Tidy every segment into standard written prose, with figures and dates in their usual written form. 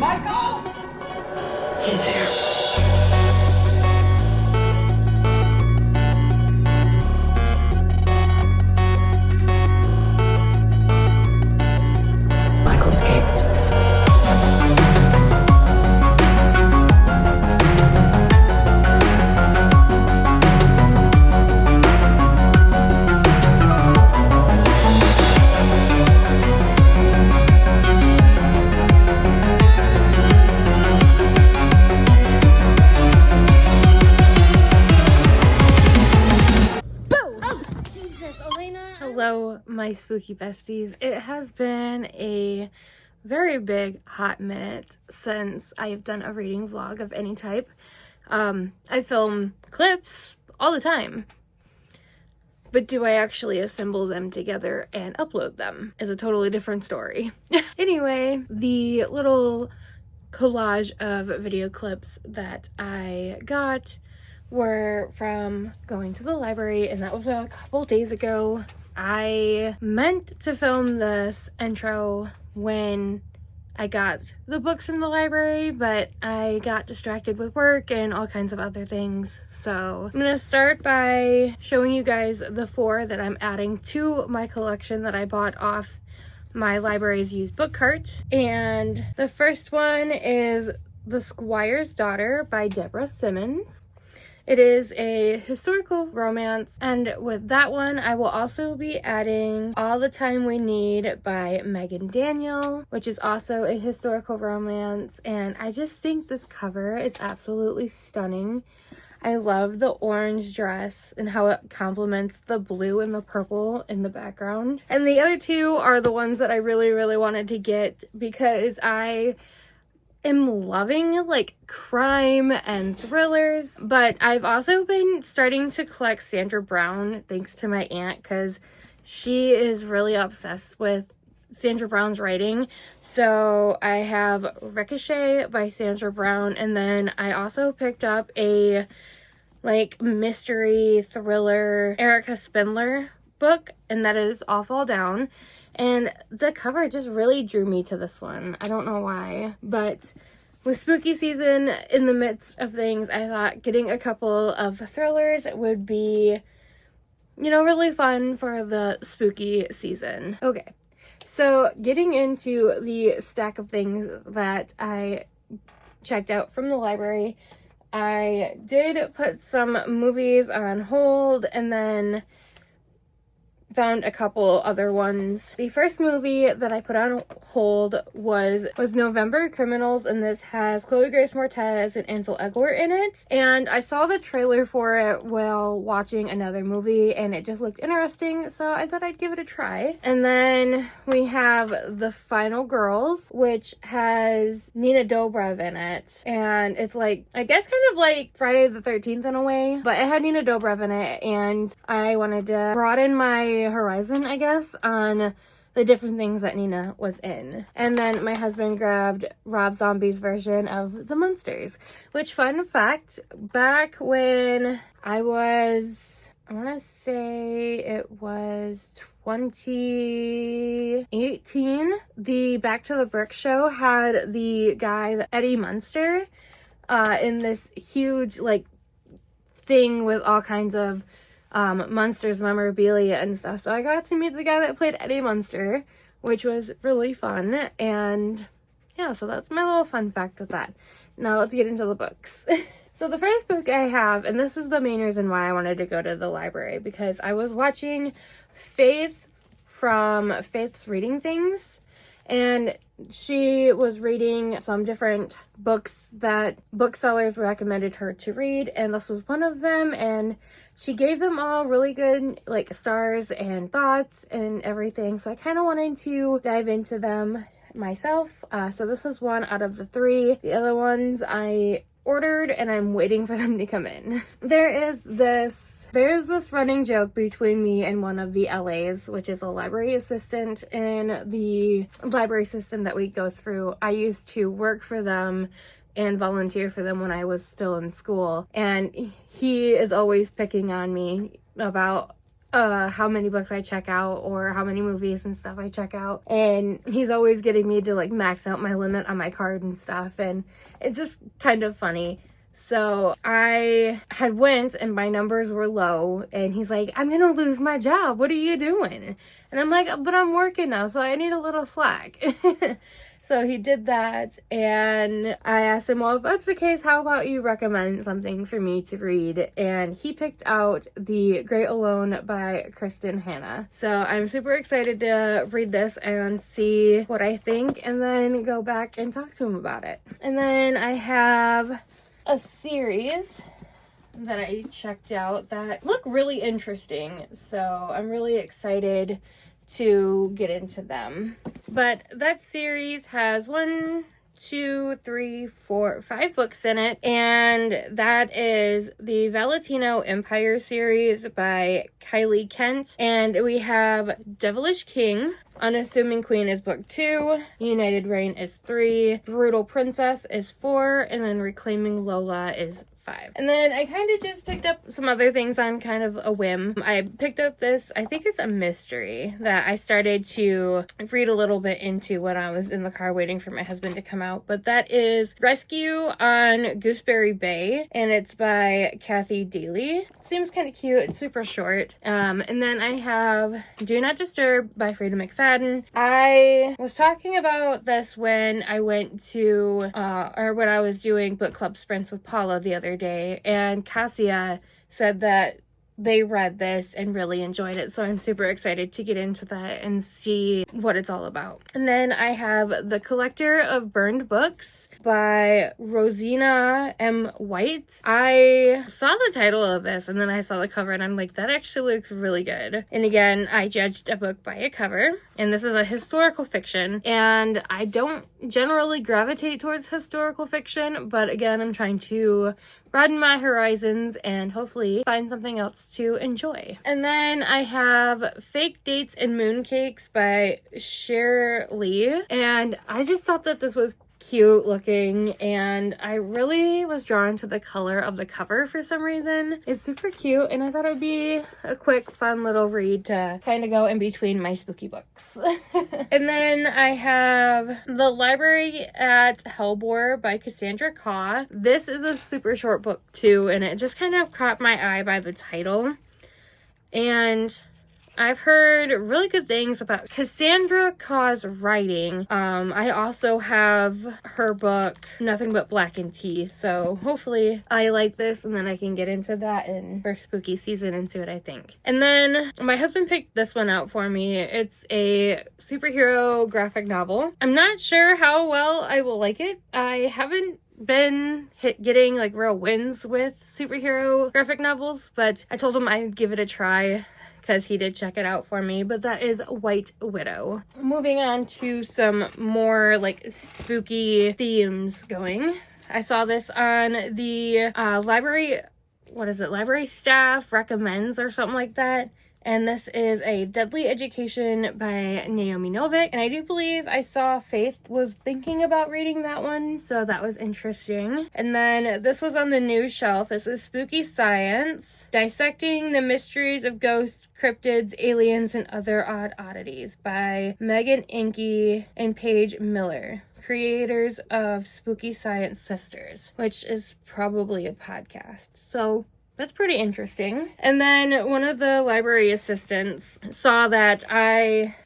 Michael? He's here. Michael escaped. Hello, my spooky besties. It has been a very big hot minute since I've done a reading vlog of any type. I film clips all the time, but do I actually assemble them together and upload them is a totally different story. Anyway, the little collage of video clips that I got were from going to the library, and that was a couple days ago. I meant to film this intro when I got the books from the library, but I got distracted with work and all kinds of other things. So I'm gonna start by showing you guys the 4 that I'm adding to my collection that I bought off my library's used book cart. And the first one is The Squire's Daughter by Deborah Simmons. It is a historical romance, and with that one, I will also be adding All the Time We Need by Megan Daniel, which is also a historical romance, and I just think this cover is absolutely stunning. I love the orange dress and how it complements the blue and the purple in the background. And the other 2 are the ones that I really wanted to get because I am loving like crime and thrillers, but I've also been starting to collect Sandra Brown thanks to my aunt, because she is really obsessed with Sandra Brown's writing. So I have Ricochet by Sandra Brown, and then I also picked up a like mystery thriller Erica Spindler book, and that is All Fall Down. And the cover just really drew me to this one. I don't know why, but with spooky season in the midst of things, I thought getting a couple of thrillers would be, you know, really fun for the spooky season. Okay, so getting into the stack of things that I checked out from the library, I did put some movies on hold and then found a couple other ones. The first movie that I put on hold was November Criminals, and this has Chloe Grace Moretz and Ansel Elgort in it. And I saw the trailer for it while watching another movie, and it just looked interesting, so I thought I'd give it a try. And then we have The Final Girls, which has Nina Dobrev in it, and it's like, I guess kind of like Friday the 13th in a way, but it had Nina Dobrev in it, and I wanted to broaden my horizon, I guess, on the different things that Nina was in. And then my husband grabbed Rob Zombie's version of The Munsters, which, fun fact, back when I want to say it was 2018, the Back to the Brick show had the guy, Eddie Munster, in this huge, like, thing with all kinds of Munsters memorabilia and stuff. So I got to meet the guy that played Eddie Munster, which was really fun. And yeah, so that's my little fun fact with that. Now let's get into the books. So the first book I have, and this is the main reason why I wanted to go to the library, because I was watching Faith from Faith's Reading Things, and she was reading some different books that booksellers recommended her to read, and this was one of them, and she gave them all really good, like, stars and thoughts and everything, so I kind of wanted to dive into them myself. So this is one out of the 3. The other ones I ordered, and I'm waiting for them to come in. There's this running joke between me and one of the LAs, which is a library assistant in the library system that we go through. I used to work for them and volunteer for them when I was still in school, and he is always picking on me about how many books I check out or how many movies and stuff I check out, and he's always getting me to like max out my limit on my card and stuff, and it's just kind of funny. So I had went and my numbers were low, and he's like, I'm gonna lose my job, what are you doing? And I'm like, but I'm working now, so I need a little slack. So he did that, and I asked him, well, if that's the case, how about you recommend something for me to read? And he picked out The Great Alone by Kristin Hannah. So I'm super excited to read this and see what I think, and then go back and talk to him about it. And then I have a series that I checked out that look really interesting, so I'm really excited to get into them. But that series has 5 books in it, and that is the Valentino Empire series by Kylie Kent, and we have Devilish King, Unassuming Queen is book 2, United Reign is 3, Brutal Princess is 4, and then Reclaiming Lola is 5. And then I kind of just picked up some other things on kind of a whim. I picked up this, I think it's a mystery, that I started to read a little bit into when I was in the car waiting for my husband to come out. But that is Rescue on Gooseberry Bay, and it's by Kathy Daly. Seems kind of cute. It's super short. And then I have Do Not Disturb by Frida McFadden. I was talking about this when I went to, when I was doing book club sprints with Paula the other day, and Cassia said that they read this and really enjoyed it, so I'm super excited to get into that and see what it's all about. And then I have The Collector of Burned Books by Rosina M. White. I saw the title of this and then I saw the cover and I'm like, that actually looks really good. And again, I judged a book by a cover, and this is a historical fiction, and I don't generally gravitate towards historical fiction, but again, I'm trying to broaden my horizons and hopefully find something else to enjoy. And then I have Fake Dates and Mooncakes by Cher Lee, and I just thought that this was cute looking, and I really was drawn to the color of the cover for some reason. It's super cute, and I thought it would be a quick fun little read to kind of go in between my spooky books. And then I have The Library at Hellbore by Cassandra Khaw. This is a super short book too, and it just kind of caught my eye by the title, and I've heard really good things about Cassandra Khaw's writing. I also have her book, Nothing But Black and Tea, so hopefully I like this and then I can get into that in for spooky season and see what I think. And then my husband picked this one out for me. It's a superhero graphic novel. I'm not sure how well I will like it. I haven't been getting like real wins with superhero graphic novels, but I told him I'd give it a try because he did check it out for me. But that is White Widow. Moving on to some more like spooky themes going. I saw this on the library staff recommends or something like that. And this is A Deadly Education by Naomi Novik. And I do believe I saw Faith was thinking about reading that one, so that was interesting. And then this was on the new shelf. This is Spooky Science, Dissecting the Mysteries of Ghosts, Cryptids, Aliens, and Other Odd Oddities by Megan Inky and Paige Miller, creators of Spooky Science Sisters, which is probably a podcast. So that's pretty interesting. And then one of the library assistants saw that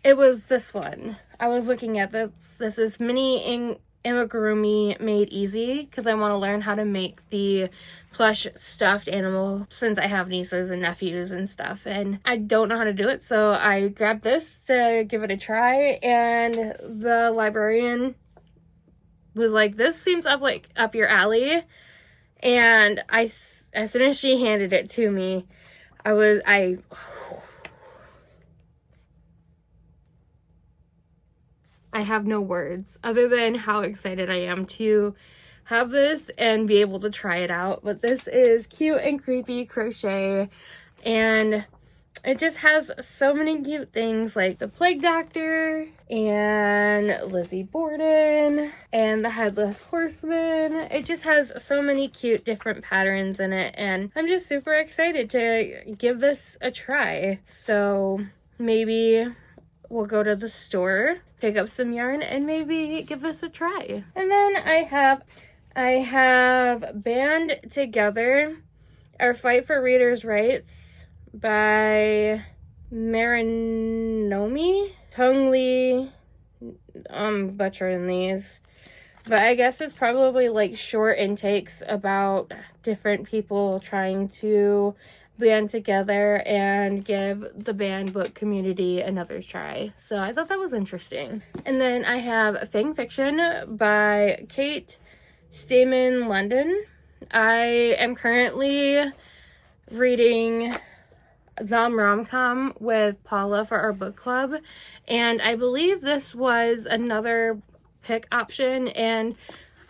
it was this one. I was looking at this. This is Mini Amigurumi Made Easy, because I want to learn how to make the plush stuffed animal since I have nieces and nephews and stuff, and I don't know how to do it, so I grabbed this to give it a try, and the librarian was like, this seems up your alley. And as soon as she handed it to me, I have no words other than how excited I am to have this and be able to try it out. But this is cute and creepy crochet, and it just has so many cute things like the Plague Doctor and Lizzie Borden and the Headless Horseman. It just has so many cute different patterns in it, and I'm just super excited to give this a try. So maybe we'll go to the store, pick up some yarn, and maybe give this a try. And then I have Band Together, Our Fight for Readers' Rights by 𝚤𝚘𝚗𝚆𝚒𝚗𝚘. I'm butchering these, but I guess it's probably like short intakes about different people trying to band together and give the banned book community another try. So I thought that was interesting. And then I have Fang Fiction by Kate Stayman London. I am currently reading Zom Rom-Com with Paula for our book club, and I believe this was another pick option, and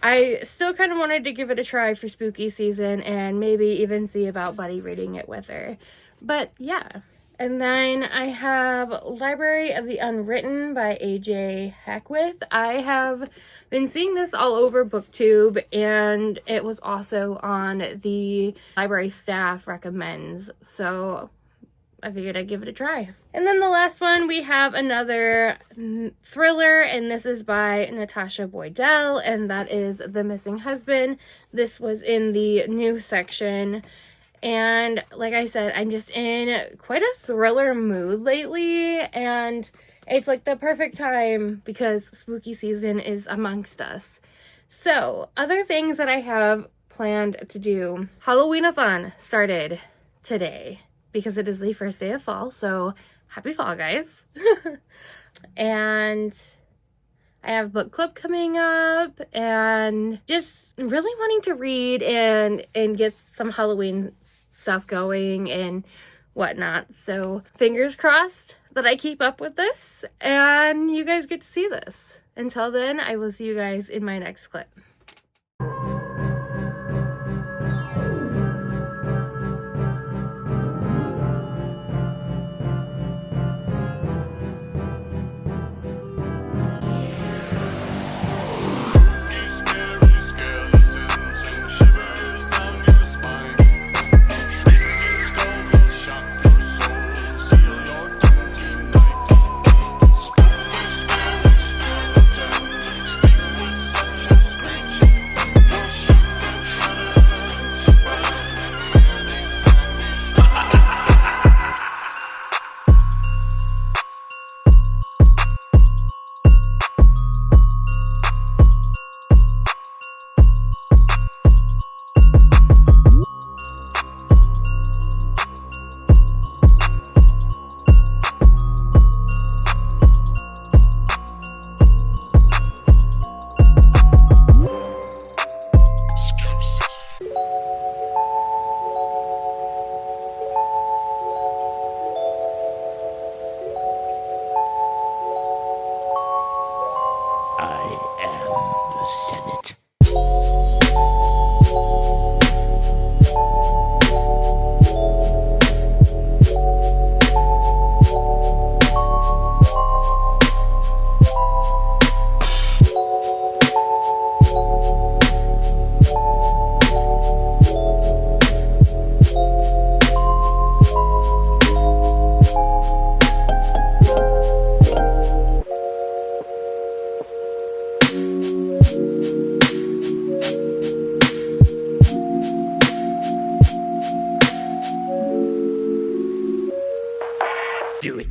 I still kind of wanted to give it a try for spooky season and maybe even see about buddy reading it with her. But yeah. And then I have Library of the Unwritten by AJ Hackwith. I have been seeing this all over BookTube, and it was also on the library staff recommends, so I figured I'd give it a try. And then the last one, we have another thriller, and this is by Natasha Boydell, and that is The Missing Husband. This was in the new section, and like I said, I'm just in quite a thriller mood lately, and it's like the perfect time because spooky season is amongst us. So, other things that I have planned to do. Halloweenathon started today, because it is the first day of fall, so happy fall, guys. And I have book club coming up, and just really wanting to read and get some Halloween stuff going and whatnot. So fingers crossed that I keep up with this and you guys get to see this. Until then, I will see you guys in my next clip. Do it.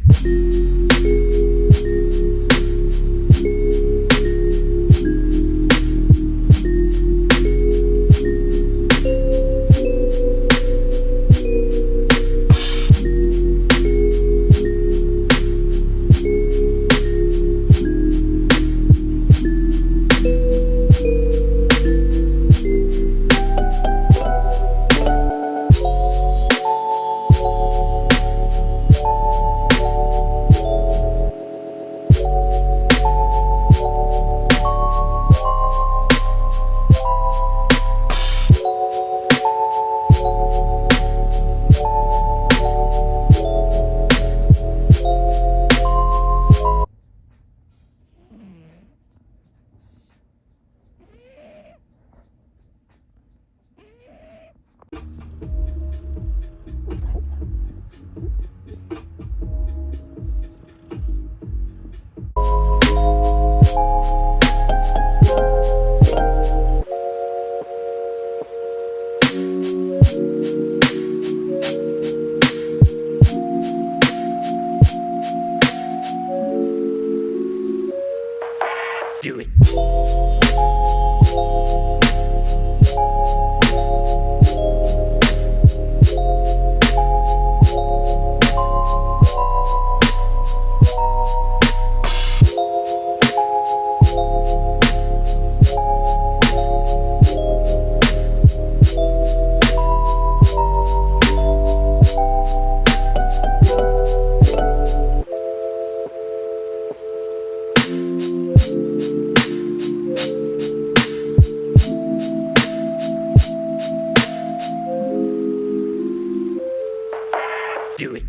Do it.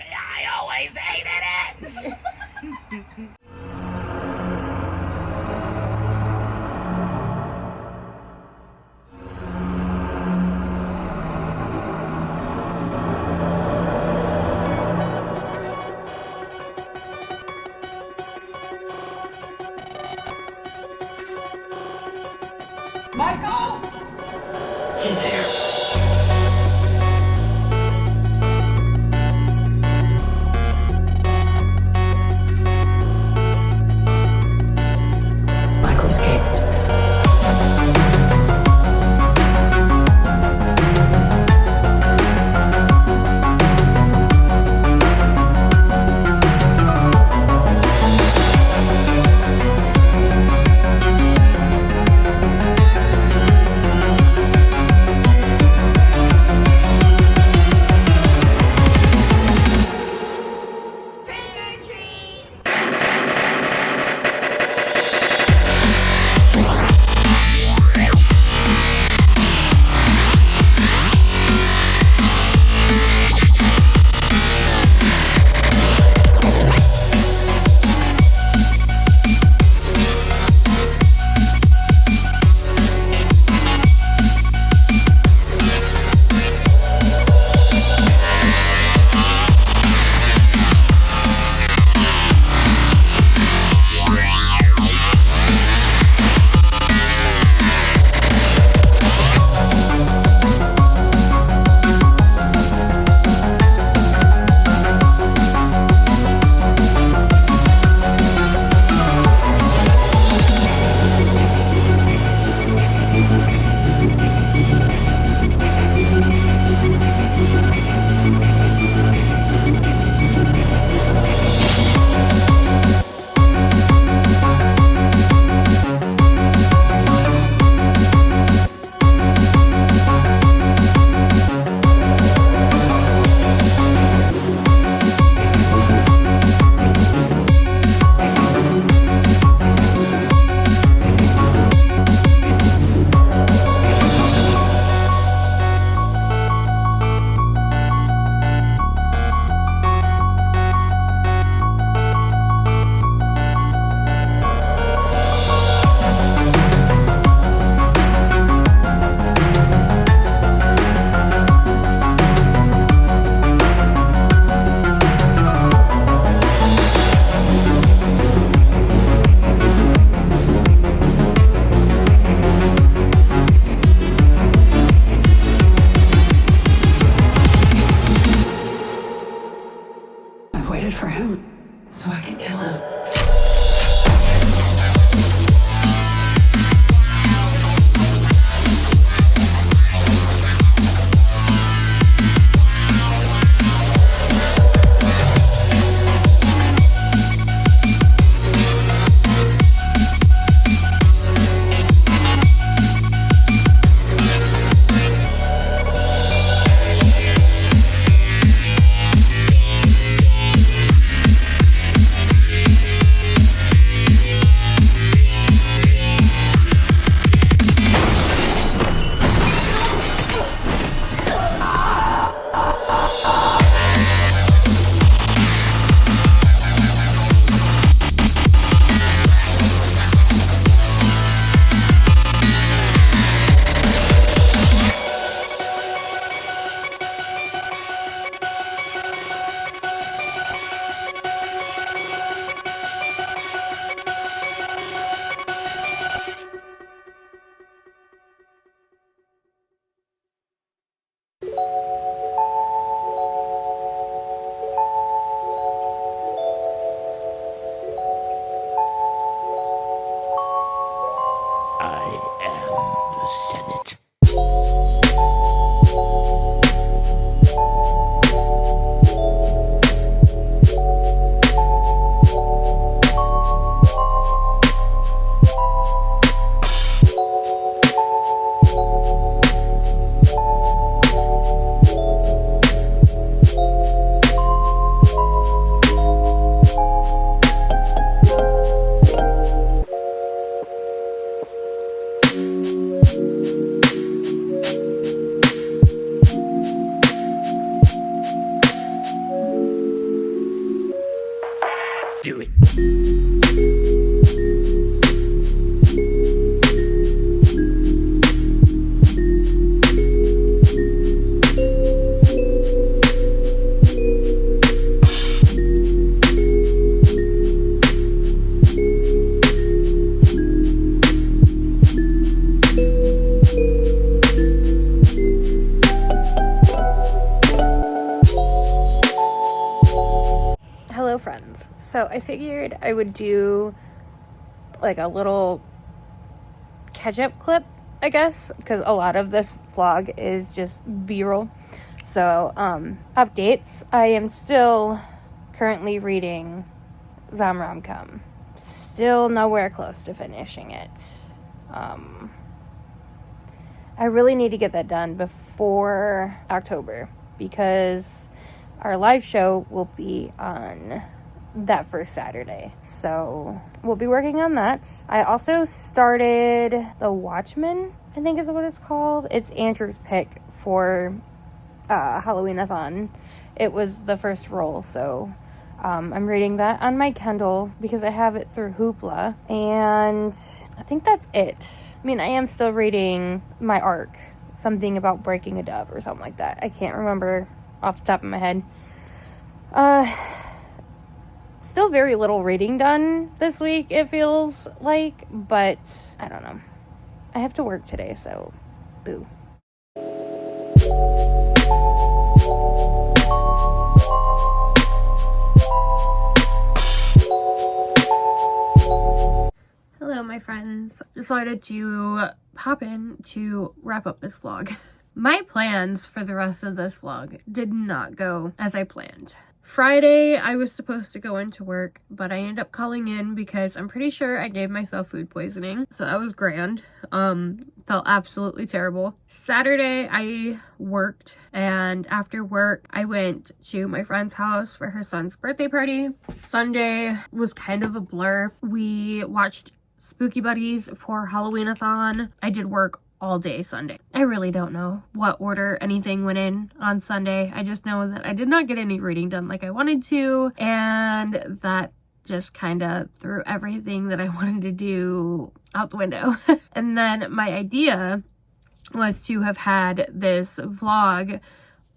I always hated it! Michael! He's here. Michael's gate. So I figured I would do like a little catch-up clip, I guess, because a lot of this vlog is just b-roll. So updates. I am still currently reading 𝚤𝚘𝚘𝚗 𝚆𝚒𝚜. Still nowhere close to finishing it. I really need to get that done before October, because our live show will be on that first Saturday. So we'll be working on that. I also started The Watchmen, I think is what it's called. It's Andrew's pick for Halloweenathon. It was the first roll, so I'm reading that on my Kindle because I have it through Hoopla, and I think that's it. I mean, I am still reading my arc, something about breaking a dove or something like that. I can't remember off the top of my head. Still very little reading done this week, it feels like, but I don't know. I have to work today, so boo. Hello, my friends. Decided to pop in to wrap up this vlog. My plans for the rest of this vlog did not go as I planned. Friday, I was supposed to go into work, but I ended up calling in because I'm pretty sure I gave myself food poisoning. So that was grand. Felt absolutely terrible. Saturday, I worked, and after work, I went to my friend's house for her son's birthday party. Sunday was kind of a blur. We watched Spooky Buddies for Halloweenathon. I did work all day Sunday. I really don't know what order anything went in on Sunday. I just know that I did not get any reading done like I wanted to, and that just kind of threw everything that I wanted to do out the window. And then my idea was to have had this vlog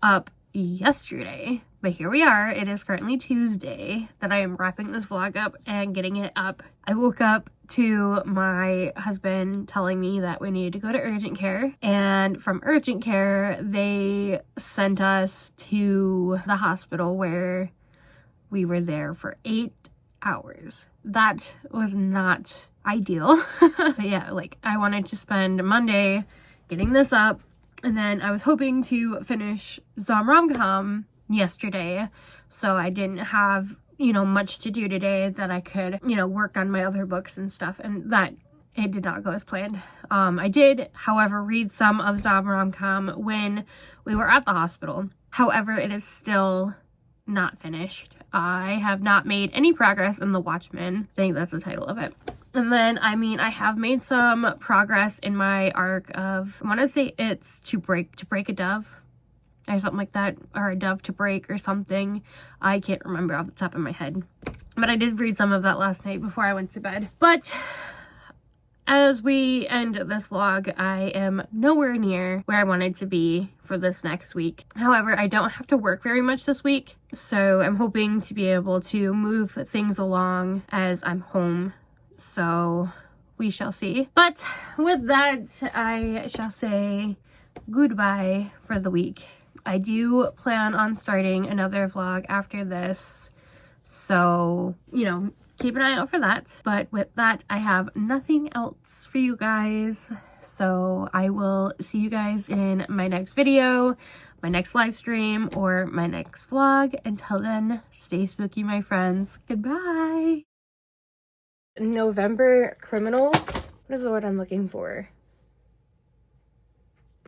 up yesterday, but here we are. It is currently Tuesday that I am wrapping this vlog up and getting it up. I woke up to my husband telling me that we needed to go to urgent care, and from urgent care they sent us to the hospital where we were there for 8 hours. That was not ideal. But yeah, like, I wanted to spend Monday getting this up, and then I was hoping to finish 𝚤𝚘𝚘𝚗 yesterday, so I didn't have, you know, much to do today, that I could, you know, work on my other books and stuff, and that it did not go as planned. I did, however, read some of 𝚤𝚘𝚘𝚗 when we were at the hospital. However, it is still not finished. I have not made any progress in The Watchmen. I think that's the title of it. And then, I mean, I have made some progress in my arc of, I want to say it's to break a dove, or something like that, or a dove to break or something. I can't remember off the top of my head, but I did read some of that last night before I went to bed. But as we end this vlog, I am nowhere near where I wanted to be for this next week. However, I don't have to work very much this week, so I'm hoping to be able to move things along as I'm home. So we shall see. But with that, I shall say goodbye for the week. I do plan on starting another vlog after this, so, you know, keep an eye out for that. But with that, I have nothing else for you guys, so I will see you guys in my next video, my next live stream, or my next vlog. Until then, stay spooky, my friends. Goodbye! November criminals? What is the word I'm looking for?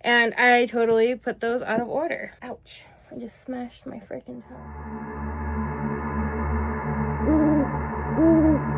And I totally put those out of order. Ouch. I just smashed my freaking toe. Ooh, ooh.